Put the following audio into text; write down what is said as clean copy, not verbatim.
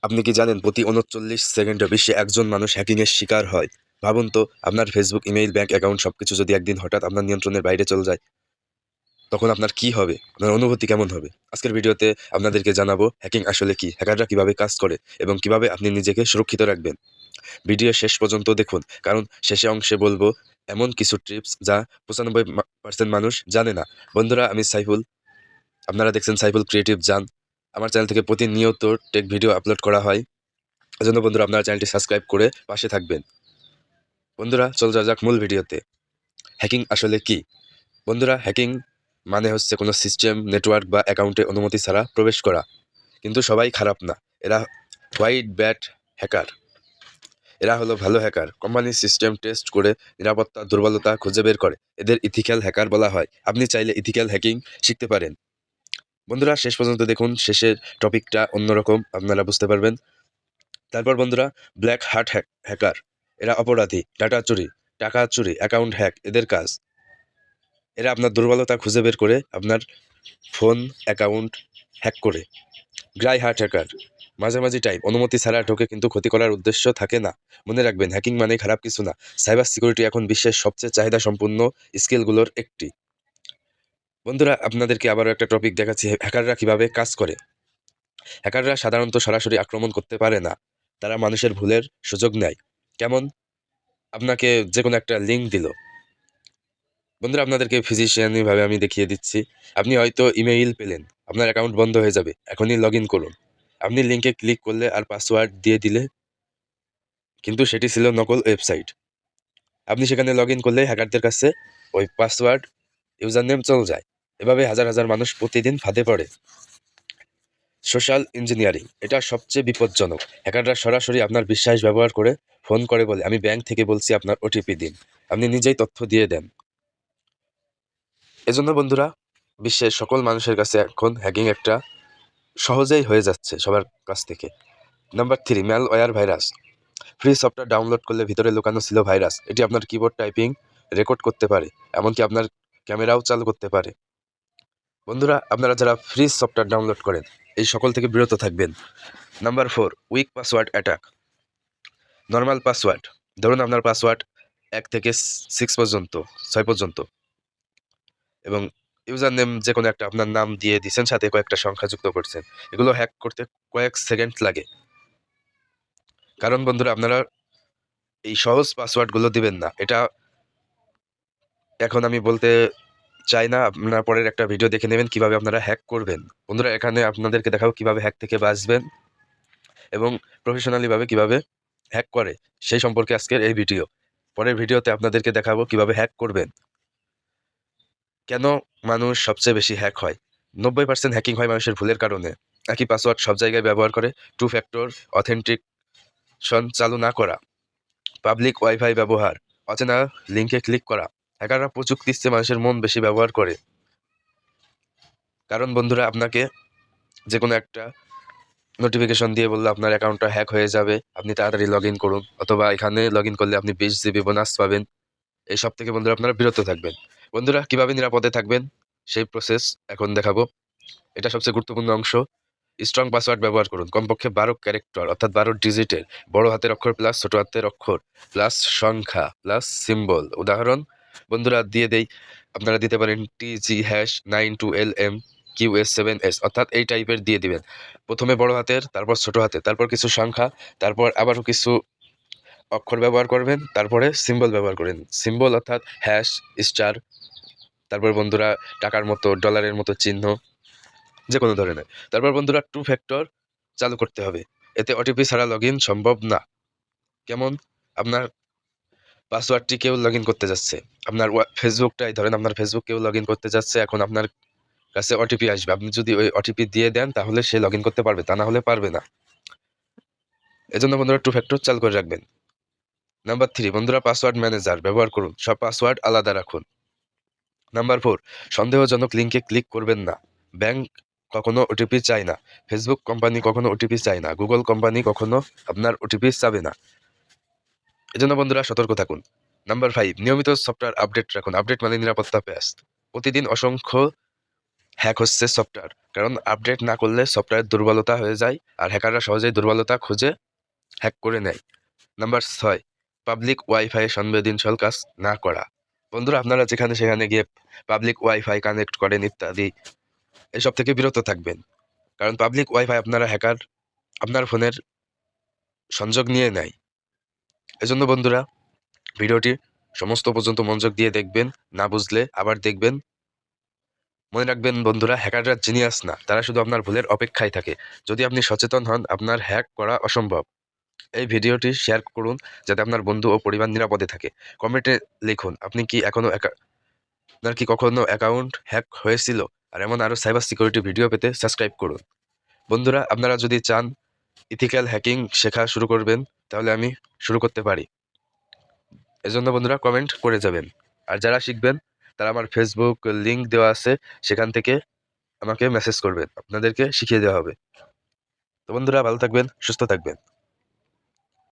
আপনি কি জানেন প্রতি ৩৯ সেকেন্ডে বিশ্বে একজন মানুষ হ্যাকিংয়ের শিকার হয়? ভাবুন তো, আপনার ফেসবুক, ইমেইল, ব্যাংক অ্যাকাউন্ট সবকিছু যদি একদিন হঠাৎ আপনার নিয়ন্ত্রণের বাইরে চলে যায়, তখন আপনার কি হবে? আপনার অনুভূতি কেমন হবে? আজকের ভিডিওতে আপনাদেরকে জানাবো হ্যাকিং আসলে কি, হ্যাকাররা কিভাবে কাজ করে এবং কিভাবে আপনি নিজেকে সুরক্ষিত রাখবেন। ভিডিও শেষ পর্যন্ত দেখুন, কারণ শেষে অংশে বলবো এমন কিছু টিপস যা ৯৫% মানুষ জানে না। বন্ধুরা, আমি সাইফুল। আপনারা দেখছেন সাইফুল ক্রিয়েটিভ জান। আমার চ্যানেল থেকে প্রতিনিয়ত টেক ভিডিও আপলোড করা হয়। এজন্য বন্ধুরা, আপনারা চ্যানেলটি সাবস্ক্রাইব করে পাশে থাকবেন। বন্ধুরা, চলে যাওয়া যাক মূল ভিডিওতে। হ্যাকিং আসলে কি? বন্ধুরা, হ্যাকিং মানে হচ্ছে কোনো সিস্টেম, নেটওয়ার্ক বা অ্যাকাউন্টে অনুমতি ছাড়া প্রবেশ করা। কিন্তু সবাই খারাপ না। এরা হোয়াইট ব্যাট হ্যাকার। এরা হলো ভালো হ্যাকার। কোম্পানির সিস্টেম টেস্ট করে নিরাপত্তা দুর্বলতা খুঁজে বের করে। এদের ইথিক্যাল হ্যাকার বলা হয়। আপনি চাইলে ইথিক্যাল হ্যাকিং শিখতে পারেন। বন্ধুরা, শেষ পর্যন্ত দেখুন, শেষের টপিকটা অন্যরকম, আপনারা বুঝতে পারবেন। তারপর বন্ধুরা, ব্ল্যাক হার্ট হ্যাকার। এরা অপরাধী, ডাটা চুরি, টাকা চুরি, অ্যাকাউন্ট হ্যাক এদের কাজ। এরা আপনার দুর্বলতা খুঁজে বের করে আপনার ফোন, অ্যাকাউন্ট হ্যাক করে। গ্রাই হার্ট হ্যাকার, মাঝামাঝি টাইপ, অনুমতি ছাড়া ঢোকে কিন্তু ক্ষতি করার উদ্দেশ্য থাকে না। মনে রাখবেন, হ্যাকিং মানে খারাপ কিছু না। সাইবার সিকিউরিটি এখন বিশ্বের সবচেয়ে চাহিদা সম্পূর্ণ স্কিলগুলোর একটি। বন্ধুরা, আপনাদেরকে আবারও একটা টপিক দেখাচ্ছি, হ্যাকাররা কিভাবে কাজ করে। হ্যাকাররা সাধারণত সরাসরি আক্রমণ করতে পারে না। তারা মানুষের ভুলের সুযোগ নেয়। কেমন? আপনাকে যে কোনো একটা লিঙ্ক দিল। বন্ধুরা, আপনাদেরকে ফিজিশিয়ানি ভাবে আমি দেখিয়ে দিচ্ছি। আপনি হয়তো ইমেইল পেলেন, আপনার অ্যাকাউন্ট বন্ধ হয়ে যাবে, এখনই লগ ইন করুন। আপনি লিঙ্কে ক্লিক করলে আর পাসওয়ার্ড দিয়ে দিলে, কিন্তু সেটি ছিল নকল ওয়েবসাইট। আপনি সেখানে লগ ইন করলে হ্যাকারদের কাছে ওই পাসওয়ার্ড, ইউজার নেম চলে যায়। এভাবে হাজার হাজার মানুষ প্রতিদিন ফাঁদে পড়ে। সোশ্যাল ইঞ্জিনিয়ারিং, এটা সবচেয়ে বিপজ্জনক। হ্যাকাররা সরাসরি আপনার বিশ্বাস ব্যবহার করে ফোন করে বলে, আমি ব্যাংক থেকে বলছি, আপনার ওটিপি দিন। আপনি নিজেই তথ্য দিয়ে দেন। এজন্য বন্ধুরা, বিশ্বের সকল মানুষের কাছে এখন হ্যাকিং একটা সহজেই হয়ে যাচ্ছে সবার কাছ থেকে। Number 3, malware virus. Free software download করলে ভিতরে লুকানো ছিল ভাইরাস। এটি আপনার কিবোর্ড টাইপিং রেকর্ড করতে পারে, এমনকি আপনার ক্যামেরাও চালু করতে পারে। বন্ধুরা, আপনারা যারা ফ্রি সফটওয়্যার ডাউনলোড করেন, এই সকল থেকে বিরত থাকবেন। Number 4, week password attack. Normal password, ধরুন আপনার পাসওয়ার্ড 1 থেকে 6 পর্যন্ত, 6 পর্যন্ত, এবং ইউজার নেম যে কোনো একটা আপনার নাম দিয়ে দিচ্ছেন, সাথে কয়েকটা সংখ্যা যুক্ত করছেন। এগুলো হ্যাক করতে কয়েক সেকেন্ড লাগে। কারণ বন্ধুরা, আপনারা এই সহজ পাসওয়ার্ডগুলো দিবেন না। এটা এখন আমি বলতে চাই না, আপনারা পরের একটা ভিডিও দেখে নেবেন কিভাবে আপনারা হ্যাক করবেন। বন্ধুরা, এখানে আপনাদেরকে দেখাবো কিভাবে হ্যাক থেকে বাঁচবেন এবং প্রফেশনালি ভাবে কিভাবে হ্যাক করে, সেই সম্পর্কে আজকের এই ভিডিও। পরের ভিডিওতে আপনাদেরকে দেখাবো কিভাবে হ্যাক করবেন। কেন মানুষ সবচেয়ে বেশি হ্যাক হয়? 90% হ্যাকিং হয় মানুষের ভুলের কারণে। একই পাসওয়ার্ড সব জায়গায় ব্যবহার করে, 2 ফ্যাক্টর অথেন্টিকেশন চালু না করা, পাবলিক ওয়াইফাই ব্যবহার, অচেনা লিঙ্কে ক্লিক করা। হ্যাকাররা প্রযুক্তির চেয়ে মানুষের মন বেশি ব্যবহার করে। কারণ বন্ধুরা, আপনাকে যে কোনো একটা নোটিফিকেশন দিয়ে বললো আপনার অ্যাকাউন্টটা হ্যাক হয়ে যাবে, আপনি তাড়াতাড়ি লগ ইন করুন, অথবা এখানে লগ ইন করলে আপনি 20 জিবি বোনাস পাবেন। এই সব থেকে বন্ধুরা আপনারা বিরত থাকবেন। বন্ধুরা, কিভাবে নিরাপদে থাকবেন সেই প্রসেস এখন দেখাবো। এটা সবচেয়ে গুরুত্বপূর্ণ অংশ। স্ট্রং পাসওয়ার্ড ব্যবহার করুন, কমপক্ষে 12 ক্যারেক্টার অর্থাৎ 12 ডিজিটের, বড় হাতের অক্ষর প্লাস ছোট হাতের অক্ষর প্লাস সংখ্যা প্লাস সিম্বল। উদাহরণ বন্ধুরা দিয়ে দেই, আপনারা দিতে পারেন TG#92LM QS7S, অর্থাৎ এই টাইপের দিয়ে দিবেন। প্রথমে বড় হাতের, তারপর ছোট হাতের, তারপর কিছু সংখ্যা, তারপর আবারও কিছু অক্ষর ব্যবহার করবেন, তারপরে সিম্বল ব্যবহার করেন। সিম্বল অর্থাৎ হ্যাশ, স্টার, তারপর বন্ধুরা টাকার মতো, ডলারের মতো চিহ্ন, যে কোনো ধরনের। তারপর বন্ধুরা 2 ফ্যাক্টর চালু করতে হবে। এতে ওটিপি ছাড়া লগ ইন সম্ভব না। কেমন? আপনার পাসওয়ার্ডটি কেউ লগ ইন করতে যাচ্ছে, আপনার ফেসবুকটাই ধরেন, আপনার ফেসবুক কেউ লগ ইন করতে যাচ্ছে, এখন আপনার কাছে ওটিপি আসবে। আপনি যদি ওই ওটিপি দিয়ে দেন, তাহলে সে লগ ইন করতে পারবে, তা না হলে পারবে না। এজন্য বন্ধুরা 2 ফ্যাক্টর চালু করে রাখবেন। নাম্বার 3, বন্ধুরা পাসওয়ার্ড ম্যানেজার ব্যবহার করুন, সব পাসওয়ার্ড আলাদা রাখুন। নাম্বার 4, সন্দেহজনক লিঙ্কে ক্লিক করবেন না। ব্যাংক কখনো ওটিপি চায় না, ফেসবুক কোম্পানি কখনো ওটিপি চায় না, গুগল কোম্পানি কখনো আপনার ওটিপি চাবে না। এজন্য বন্ধুরা সতর্ক থাকুন। নাম্বার 5, নিয়মিত সফটওয়্যার আপডেট রাখুন। আপডেট মানে নিরাপত্তা প্যাচ। প্রতিদিন অসংখ্য হ্যাক হচ্ছে সফটওয়্যার, কারণ আপডেট না করলে সফটওয়্যার দুর্বলতা হয়ে যায় আর হ্যাকাররা সহজেই দুর্বলতা খুঁজে হ্যাক করে নেয়। নাম্বার 6, পাবলিক ওয়াইফাই সংবেদনশীল কাজ না করা। বন্ধুরা, আপনারা যেখানে সেখানে গিয়ে পাবলিক ওয়াইফাই কানেক্ট করেন ইত্যাদি, এসব থেকে বিরত থাকবেন। কারণ পাবলিক ওয়াইফাই হ্যাকার আপনার ফোনের সংযোগ নিয়ে নেয়। এজন্য বন্ধুরা, ভিডিওটি সমস্ত পর্যন্ত মনোযোগ দিয়ে দেখবেন, না বুঝলে আবার দেখবেন। মনে রাখবেন বন্ধুরা, হ্যাকাররা জিনিয়াস না, তারা শুধু আপনার ভুলের অপেক্ষায় থাকে। যদি আপনি সচেতন হন, আপনার হ্যাক করা অসম্ভব। এই ভিডিওটি শেয়ার করুন যাতে আপনার বন্ধু ও পরিবার নিরাপদে থাকে। কমেন্টে লিখুন আপনার কি কখনো অ্যাকাউন্ট হ্যাক হয়েছিল, আর এমন আরও সাইবার সিকিউরিটি ভিডিও পেতে সাবস্ক্রাইব করুন। বন্ধুরা, আপনারা যদি চান ইথিক্যাল হ্যাকিং শেখা শুরু করবেন, তাহলে আমি শুরু করতে পারি। এজন্য বন্ধুরা কমেন্ট করে যাবেন। আর যারা শিখবেন তারা আমার ফেসবুক লিংক দেওয়া আছে, সেখান থেকে আমাকে মেসেজ করবেন, আপনাদেরকে শিখিয়ে দেওয়া হবে। তো বন্ধুরা, ভালো থাকবেন, সুস্থ থাকবেন।